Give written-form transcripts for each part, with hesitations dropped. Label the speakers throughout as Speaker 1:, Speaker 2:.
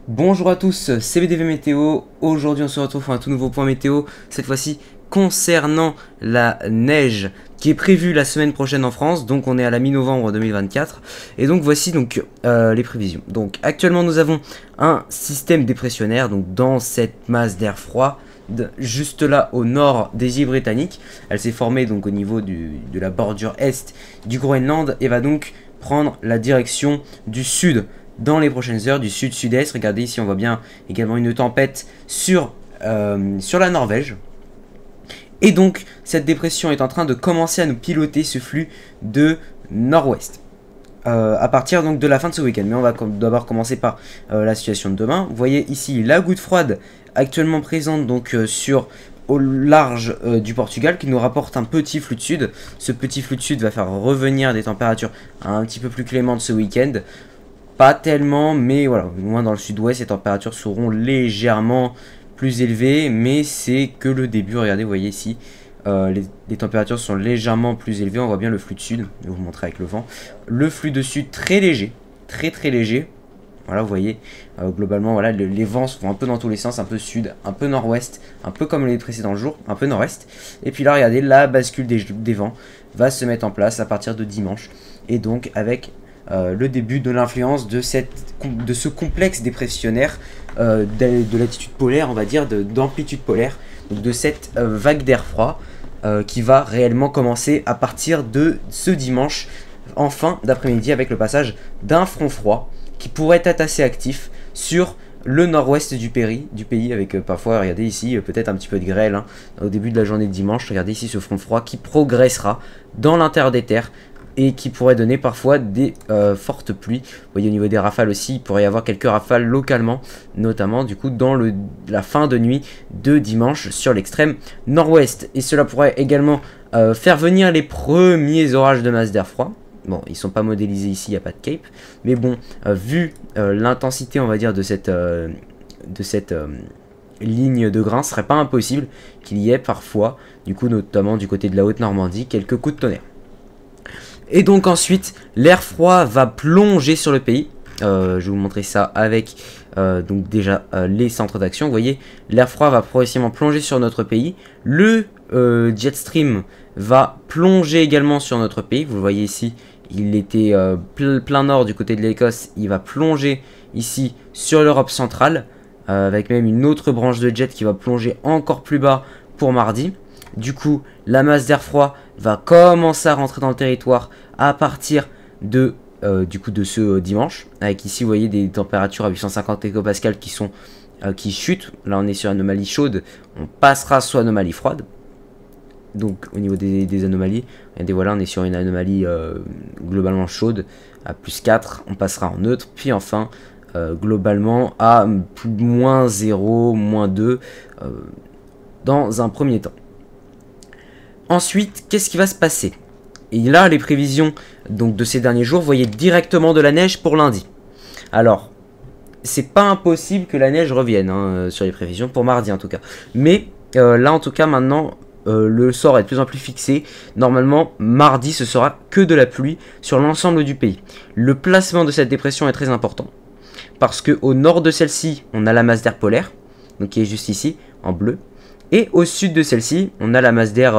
Speaker 1: Bonjour à tous, c'est BDV Météo. Aujourd'hui on se retrouve pour un tout nouveau point météo, cette fois-ci concernant la neige qui est prévue la semaine prochaine en France. Donc on est à la mi-novembre 2024 et donc voici donc les prévisions. Donc actuellement nous avons un système dépressionnaire donc dans cette masse d'air froid juste là au nord des îles Britanniques. Elle s'est formée donc au niveau de la bordure est du Groenland et va donc prendre la direction du sud dans les prochaines heures, du sud-sud-est. Regardez ici on voit bien également une tempête sur la Norvège. Et donc cette dépression est en train de commencer à nous piloter ce flux de nord-ouest à partir donc de la fin de ce week-end. Mais on va d'abord commencer par la situation de demain. Vous voyez ici la goutte froide actuellement présente donc au large du Portugal qui nous rapporte un petit flux de sud. Ce petit flux de sud va faire revenir des températures un petit peu plus clémentes ce week-end. Pas tellement, mais voilà, au moins dans le sud-ouest, les températures seront légèrement plus élevées, mais c'est que le début. Regardez, vous voyez ici, les températures sont légèrement plus élevées. On voit bien le flux de sud, je vais vous montrer avec le vent. Le flux de sud très léger, très léger. Voilà, vous voyez, globalement, voilà, les vents vont un peu dans tous les sens, un peu sud, un peu nord-ouest, un peu comme les précédents jours, un peu nord-est. Et puis là, regardez, la bascule des vents va se mettre en place à partir de dimanche. Et donc, avec le début de l'influence de ce complexe dépressionnaire de latitude polaire, on va dire, d'amplitude polaire, donc de cette vague d'air froid qui va réellement commencer à partir de ce dimanche en fin d'après-midi avec le passage d'un front froid qui pourrait être assez actif sur le nord-ouest du pays avec parfois, regardez ici, peut-être un petit peu de grêle hein, au début de la journée de dimanche. Regardez ici ce front froid qui progressera dans l'intérieur des terres et qui pourrait donner parfois des fortes pluies. Vous voyez au niveau des rafales aussi, il pourrait y avoir quelques rafales localement, notamment du coup dans la fin de nuit de dimanche sur l'extrême nord-ouest. Et cela pourrait également faire venir les premiers orages de masse d'air froid. Bon, ils sont pas modélisés ici, il n'y a pas de cape. Mais bon, vu l'intensité, on va dire, de cette ligne de grain, ce serait pas impossible qu'il y ait parfois, du coup, notamment du côté de la Haute-Normandie, quelques coups de tonnerre. Et donc ensuite, l'air froid va plonger sur le pays. Je vais vous montrer ça avec donc déjà les centres d'action. Vous voyez, l'air froid va progressivement plonger sur notre pays. Le jet stream va plonger également sur notre pays. Vous le voyez ici, il était plein nord du côté de l'Écosse. Il va plonger ici sur l'Europe centrale, avec même une autre branche de jet qui va plonger encore plus bas pour mardi. Du coup, la masse d'air froid va commencer à rentrer dans le territoire à partir de ce dimanche. Avec ici, vous voyez des températures à 850 hectopascales qui chutent. Là, on est sur anomalie chaude. On passera sous anomalie froide. Donc, au niveau des anomalies, regardez, voilà, on est sur une anomalie globalement chaude à plus 4. On passera en neutre. Puis enfin, globalement à moins 0, moins 2 dans un premier temps. Ensuite, qu'est-ce qui va se passer? Et là, les prévisions donc de ces derniers jours, vous voyez directement de la neige pour lundi. Alors, c'est pas impossible que la neige revienne hein, sur les prévisions, pour mardi en tout cas. Mais là, en tout cas, maintenant, le sort est de plus en plus fixé. Normalement, mardi, ce sera que de la pluie sur l'ensemble du pays. Le placement de cette dépression est très important. Parce qu'au nord de celle-ci, on a la masse d'air polaire, donc qui est juste ici, en bleu. Et au sud de celle-ci, on a la masse d'air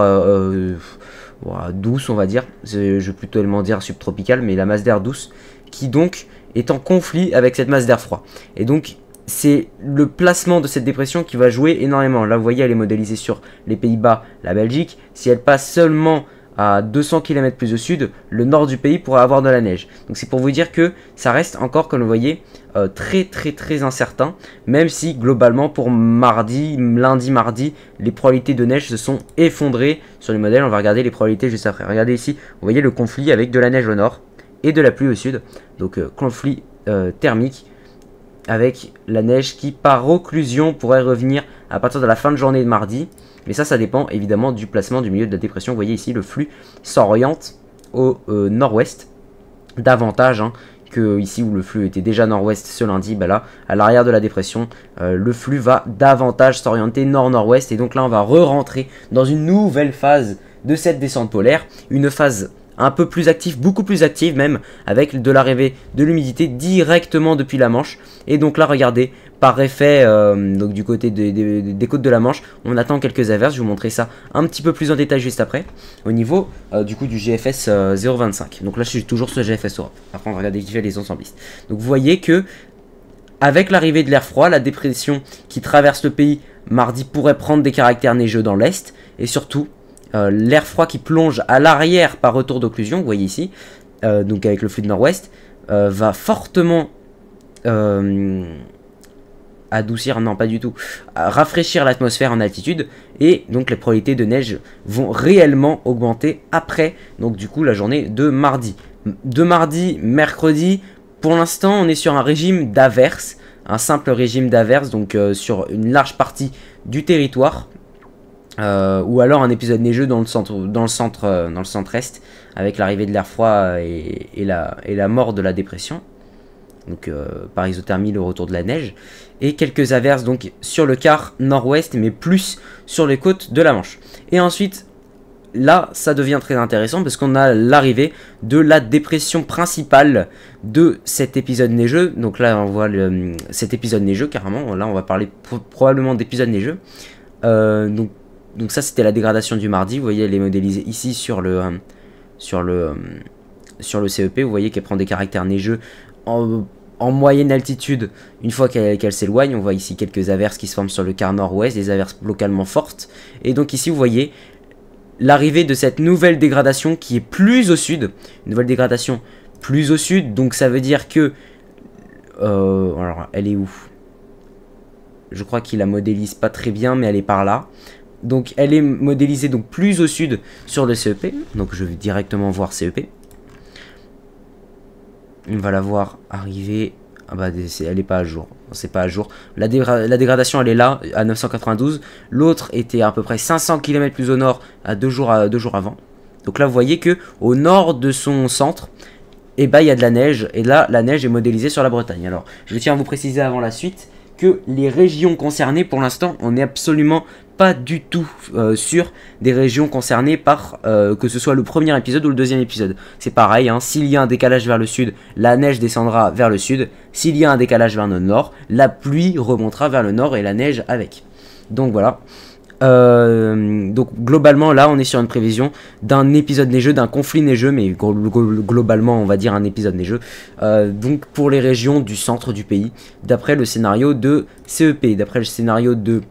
Speaker 1: douce, on va dire. Je vais plutôt dire subtropicale, mais la masse d'air douce, qui donc est en conflit avec cette masse d'air froid. Et donc, c'est le placement de cette dépression qui va jouer énormément. Là, vous voyez, elle est modélisée sur les Pays-Bas, la Belgique. Si elle passe seulement à 200 km plus au sud, le nord du pays pourrait avoir de la neige. Donc c'est pour vous dire que ça reste encore, comme vous voyez, très incertain. Même si globalement pour lundi, mardi, les probabilités de neige se sont effondrées sur les modèles. On va regarder les probabilités juste après. Regardez ici, vous voyez le conflit avec de la neige au nord et de la pluie au sud. Donc conflit thermique avec la neige qui par occlusion pourrait revenir à partir de la fin de journée de mardi. Mais ça dépend évidemment du placement du milieu de la dépression. Vous voyez ici, le flux s'oriente au nord-ouest davantage hein, que ici où le flux était déjà nord-ouest ce lundi. Bah là, à l'arrière de la dépression, le flux va davantage s'orienter nord-nord-ouest. Et donc là, on va re-rentrer dans une nouvelle phase de cette descente polaire. Une phase un peu plus active, beaucoup plus active même, avec de l'arrivée de l'humidité directement depuis la Manche. Et donc là, regardez, par effet, donc du côté des côtes de la Manche, on attend quelques averses. Je vais vous montrer ça un petit peu plus en détail juste après, au niveau du coup du GFS 0,25. Donc là, je suis toujours sur GFS Europe. Après, on va regarder les ensemblistes. Donc vous voyez que avec l'arrivée de l'air froid, la dépression qui traverse le pays mardi pourrait prendre des caractères neigeux dans l'est, et surtout l'air froid qui plonge à l'arrière par retour d'occlusion, vous voyez ici, donc avec le flux de nord-ouest, va fortement adoucir, non pas du tout, rafraîchir l'atmosphère en altitude, et donc les probabilités de neige vont réellement augmenter après, donc du coup la journée de mardi. De mardi, mercredi, pour l'instant on est sur un régime d'averse, un simple régime d'averse, donc sur une large partie du territoire, ou alors un épisode neigeux dans le centre-est, avec l'arrivée de l'air froid et la mort de la dépression. Donc par isothermie, le retour de la neige, et quelques averses donc sur le quart nord-ouest, mais plus sur les côtes de la Manche. Et ensuite, là, ça devient très intéressant parce qu'on a l'arrivée de la dépression principale de cet épisode neigeux. Donc là, on voit cet épisode neigeux carrément. Là, on va parler probablement d'épisode neigeux. Donc ça, c'était la dégradation du mardi. Vous voyez, elle est modélisée ici sur le CEP. Vous voyez qu'elle prend des caractères neigeux en moyenne altitude une fois qu'elle s'éloigne. On voit ici quelques averses qui se forment sur le quart nord-ouest, des averses localement fortes. Et donc ici, vous voyez l'arrivée de cette nouvelle dégradation qui est plus au sud. Une nouvelle dégradation plus au sud, donc ça veut dire que... alors, elle est où? Je crois qu'il la modélise pas très bien, mais elle est par là. Donc elle est modélisée donc plus au sud sur le CEP. Donc je vais directement voir CEP. On va la voir arriver. Ah bah elle est pas à jour. C'est pas à jour. La dégradation elle est là à 992. L'autre était à peu près 500 km plus au nord à 2 jours avant. Donc là vous voyez que au nord de son centre, et bah il y a de la neige. Et là la neige est modélisée sur la Bretagne. Alors je tiens à vous préciser avant la suite que les régions concernées pour l'instant on n'est absolument pas du tout sur des régions concernées par que ce soit le premier épisode ou le deuxième épisode. C'est pareil, hein, s'il y a un décalage vers le sud, la neige descendra vers le sud. S'il y a un décalage vers le nord, la pluie remontera vers le nord et la neige avec. Donc voilà. Donc globalement là on est sur une prévision d'un épisode neigeux, d'un conflit neigeux, mais globalement on va dire un épisode neigeux, donc pour les régions du centre du pays, d'après le scénario de CEP, d'après le scénario de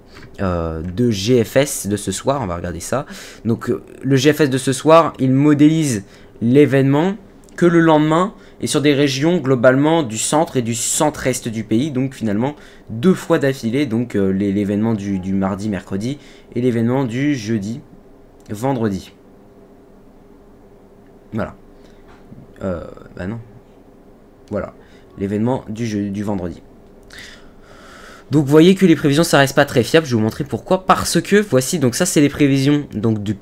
Speaker 1: GFS de ce soir. On va regarder ça. Donc le GFS de ce soir, il modélise l'événement que le lendemain et sur des régions globalement du centre et du centre-est du pays, donc finalement 2 fois d'affilée, donc l'événement du mardi, mercredi, et l'événement du jeudi, vendredi. Voilà. Bah non. Voilà. L'événement du vendredi. Donc vous voyez que les prévisions ça reste pas très fiable. Je vais vous montrer pourquoi. Parce que voici, donc ça c'est les prévisions donc du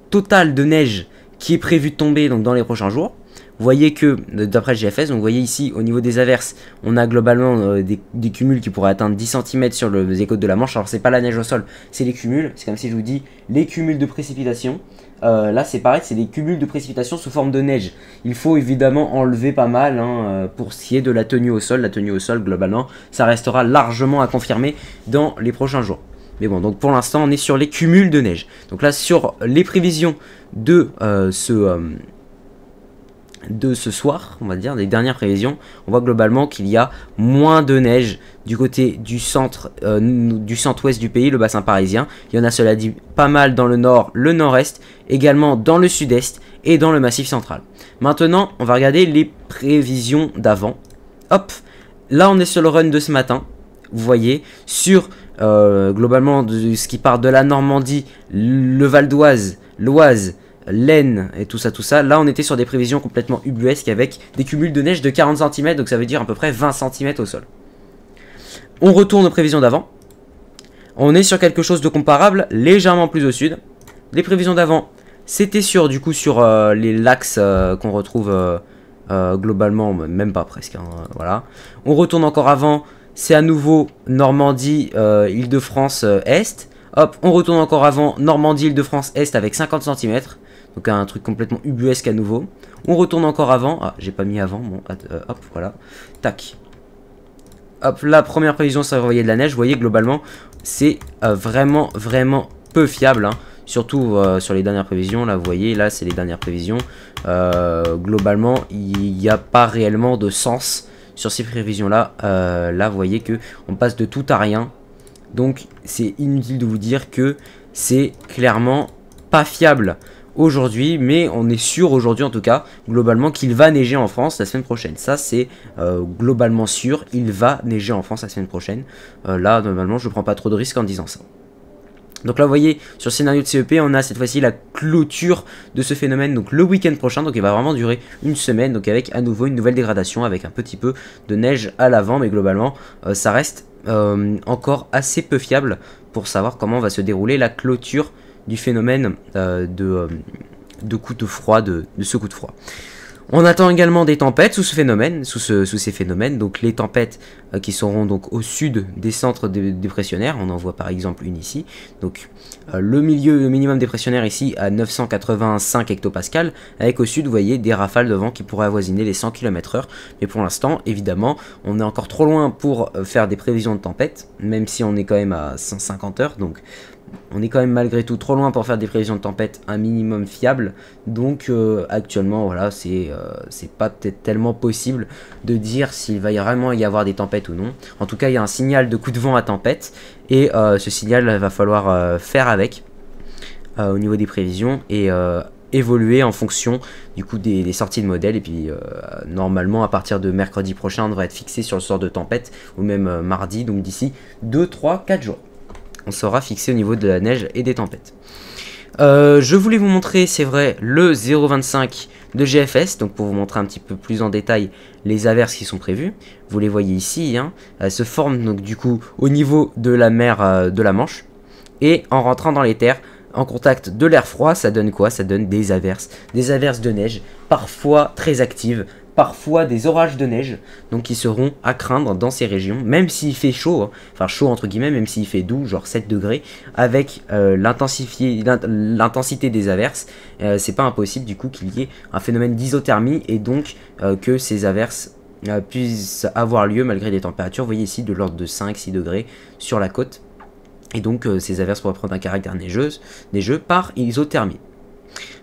Speaker 1: total de neige qui est prévu de tomber donc dans les prochains jours. Vous voyez que, d'après le GFS, donc vous voyez ici, au niveau des averses, on a globalement des cumuls qui pourraient atteindre 10 cm sur les côtes de la Manche. Alors, c'est pas la neige au sol, c'est les cumuls. C'est comme si je vous dis les cumuls de précipitations. Là, c'est pareil, c'est des cumuls de précipitations sous forme de neige. Il faut évidemment enlever pas mal hein, pour ce qui est de la tenue au sol. La tenue au sol, globalement, ça restera largement à confirmer dans les prochains jours. Mais bon, donc pour l'instant, on est sur les cumuls de neige. Donc là, sur les prévisions de ce soir, on va dire, les dernières prévisions, on voit globalement qu'il y a moins de neige du côté du centre-ouest du pays, le bassin parisien. Il y en a, cela dit, pas mal dans le nord, le nord-est, également dans le sud-est et dans le massif central. Maintenant, on va regarder les prévisions d'avant. Hop, là on est sur le run de ce matin. Vous voyez, sur globalement ce qui part de la Normandie, le Val d'Oise, l'Oise, l'Aisne et tout ça, là on était sur des prévisions complètement ubuesques avec des cumuls de neige de 40 cm, donc ça veut dire à peu près 20 cm au sol. On retourne aux prévisions d'avant, on est sur quelque chose de comparable, légèrement plus au sud. Les prévisions d'avant, c'était sur les lacs qu'on retrouve globalement, même pas presque, hein, voilà. On retourne encore avant, c'est à nouveau Normandie, Île-de-France Est. Hop, on retourne encore avant, Normandie, Île-de-France Est avec 50 cm. Donc un truc complètement ubuesque à nouveau. On retourne encore avant. Ah, j'ai pas mis avant. Bon, hop, voilà. Tac. Hop, la première prévision, ça va envoyer de la neige. Vous voyez, globalement, c'est vraiment peu fiable. Hein. Surtout sur les dernières prévisions. Là, vous voyez, là, c'est les dernières prévisions. Globalement, il n'y a pas réellement de sens sur ces prévisions-là. Là, vous voyez que on passe de tout à rien. Donc, c'est inutile de vous dire que c'est clairement pas fiable aujourd'hui, mais on est sûr aujourd'hui en tout cas, globalement, qu'il va neiger en France la semaine prochaine. Ça, c'est globalement sûr, il va neiger en France la semaine prochaine. Là, normalement, je ne prends pas trop de risques en disant ça. Donc là, vous voyez, sur le scénario de CEP, on a cette fois-ci la clôture de ce phénomène, donc le week-end prochain, donc il va vraiment durer une semaine, donc avec à nouveau une nouvelle dégradation, avec un petit peu de neige à l'avant, mais globalement, ça reste encore assez peu fiable pour savoir comment va se dérouler la clôture du phénomène de coup de froid, de ce coup de froid. On attend également des tempêtes sous ce phénomène, sous ces phénomènes, donc les tempêtes qui seront donc au sud des centres dépressionnaires. On en voit par exemple une ici. Donc le minimum dépressionnaire ici à 985 hectopascales, avec au sud, vous voyez, des rafales de vent qui pourraient avoisiner les 100 km/h. Mais pour l'instant, évidemment, on est encore trop loin pour faire des prévisions de tempête, même si on est quand même à 150 heures. Donc on est quand même malgré tout trop loin pour faire des prévisions de tempête un minimum fiable. Donc actuellement, voilà, c'est pas tellement possible de dire s'il va vraiment y avoir des tempêtes ou non. En tout cas, il y a un signal de coup de vent à tempête. Et ce signal, il va falloir faire avec au niveau des prévisions. Et évoluer en fonction du coup des sorties de modèles. Et puis normalement, à partir de mercredi prochain, on devrait être fixé sur le sort de tempête. Ou même mardi, donc d'ici 2, 3, 4 jours. On sera fixé au niveau de la neige et des tempêtes. Je voulais vous montrer, c'est vrai, le 0,25 de GFS, donc pour vous montrer un petit peu plus en détail les averses qui sont prévues. Vous les voyez ici, hein, elles se forment donc du coup au niveau de la mer de la Manche. Et en rentrant dans les terres, en contact de l'air froid, ça donne quoi? Ça donne des averses de neige, parfois très actives, parfois des orages de neige, donc qui seront à craindre dans ces régions, même s'il fait chaud, hein, enfin chaud entre guillemets, même s'il fait doux, genre 7 degrés, avec l'intensité des averses, c'est pas impossible du coup qu'il y ait un phénomène d'isothermie, et donc que ces averses puissent avoir lieu malgré des températures, vous voyez ici, de l'ordre de 5-6 degrés sur la côte, et donc ces averses pourraient prendre un caractère neigeux par isothermie.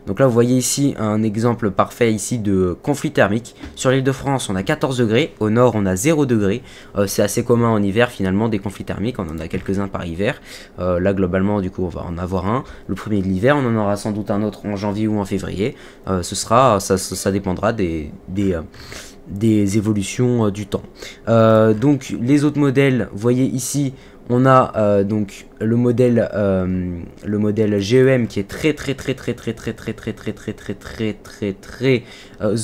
Speaker 1: Donc là vous voyez ici un exemple parfait ici de conflit thermique. Sur l'île de France on a 14 degrés, au nord on a 0 degrés. C'est assez commun en hiver finalement des conflits thermiques, on en a quelques-uns par hiver. Là globalement du coup on va en avoir un, le premier de l'hiver, on en aura sans doute un autre en janvier ou en février. Ça dépendra des évolutions du temps. Donc les autres modèles, vous voyez ici on a donc le modèle GEM qui est très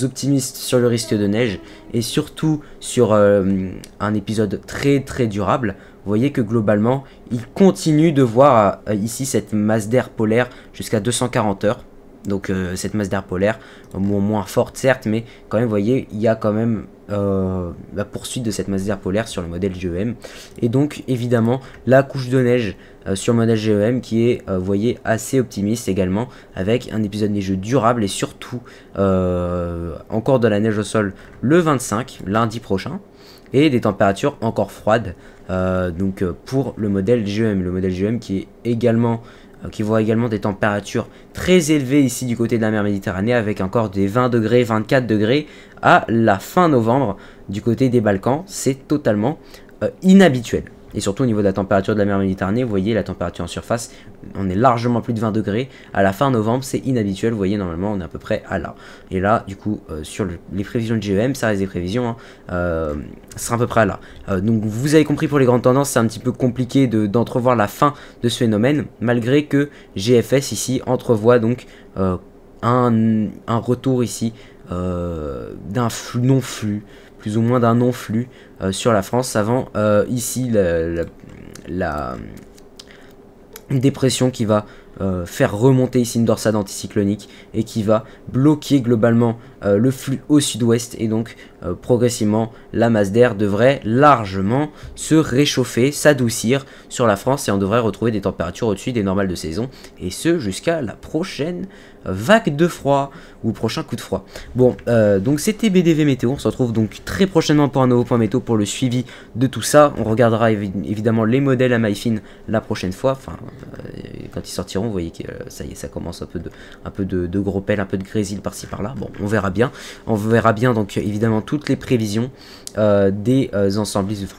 Speaker 1: optimiste sur le risque de neige et surtout sur un épisode très durable. Vous voyez que globalement il continue de voir ici cette masse d'air polaire jusqu'à 240 heures. Donc cette masse d'air polaire, moins forte certes, mais quand même vous voyez il y a quand même la poursuite de cette masse d'air polaire sur le modèle GEM. Et donc évidemment la couche de neige sur le modèle GEM qui est vous voyez assez optimiste également, avec un épisode neigeux durable et surtout encore de la neige au sol le 25 lundi prochain, et des températures encore froides donc pour le modèle GEM qui est également qui voit également des températures très élevées ici du côté de la mer Méditerranée, avec encore des 20 degrés, 24 degrés à la fin novembre du côté des Balkans. C'est totalement inhabituel. Et surtout au niveau de la température de la mer Méditerranée, vous voyez la température en surface, on est largement plus de 20 degrés. À la fin novembre, c'est inhabituel, vous voyez normalement on est à peu près à là. Et là du coup sur les prévisions de GEM, ça reste des prévisions, hein, ça sera à peu près à là. Donc vous avez compris, pour les grandes tendances, c'est un petit peu compliqué d'entrevoir la fin de ce phénomène, malgré que GFS ici entrevoit donc un retour ici d'un non-flux, plus ou moins d'un non-flux sur la France, avant ici une dépression qui va faire remonter ici une dorsade anticyclonique et qui va bloquer globalement le flux au sud-ouest et donc progressivement la masse d'air devrait largement se réchauffer, s'adoucir sur la France et on devrait retrouver des températures au-dessus des normales de saison et ce jusqu'à la prochaine vague de froid ou prochain coup de froid. Bon, donc c'était BDV Météo, on se retrouve donc très prochainement pour un nouveau point météo pour le suivi de tout ça. On regardera évidemment les modèles à MyFin la prochaine fois, enfin quand ils sortiront, vous voyez que ça y est, ça commence un peu de gros pelles, un peu de grésil par-ci par-là. Bon, on verra bien donc évidemment toutes les prévisions des ensemblistes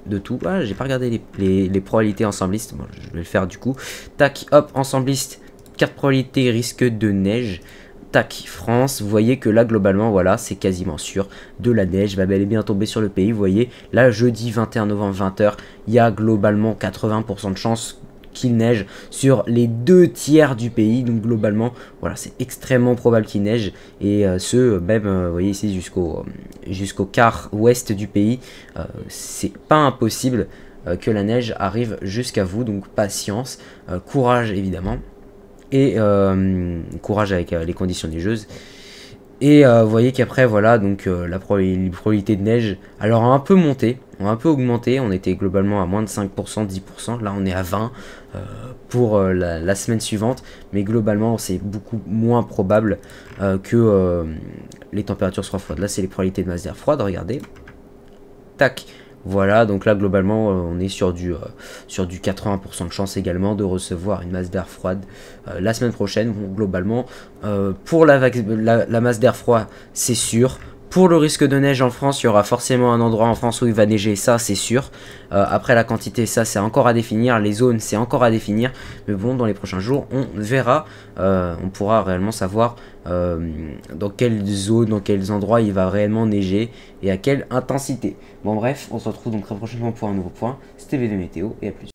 Speaker 1: de tout. Ah, j'ai pas regardé les probabilités ensemblistes, bon, je vais le faire du coup. Tac, hop, ensembliste, carte probabilité risque de neige. Tac, France, vous voyez que là globalement voilà, c'est quasiment sûr, de la neige va bel et bien tomber sur le pays. Vous voyez, là jeudi 21 novembre 20h, il y a globalement 80% de chances qu'il neige sur les 2 tiers du pays, donc globalement voilà, c'est extrêmement probable qu'il neige et même vous voyez ici jusqu'au quart ouest du pays, c'est pas impossible que la neige arrive jusqu'à vous, donc patience, courage évidemment et courage avec les conditions neigeuses. Et vous voyez qu'après voilà, donc la probabilité de neige alors a un peu monté, a un peu augmenté, on était globalement à moins de 5%, 10%, là on est à 20% pour la semaine suivante, mais globalement c'est beaucoup moins probable que les températures soient froides. Là c'est les probabilités de masse d'air froide, regardez, tac. Voilà, donc là globalement on est sur du 80% de chance également de recevoir une masse d'air froide la semaine prochaine. Bon, globalement pour la masse d'air froid c'est sûr. Pour le risque de neige en France, il y aura forcément un endroit en France où il va neiger, ça c'est sûr. Après la quantité, ça c'est encore à définir. Les zones, c'est encore à définir. Mais bon, dans les prochains jours, on verra. On pourra réellement savoir dans quelles zones, dans quels endroits il va réellement neiger et à quelle intensité. Bon bref, on se retrouve donc très prochainement pour un nouveau point. C'était BD Météo et à plus.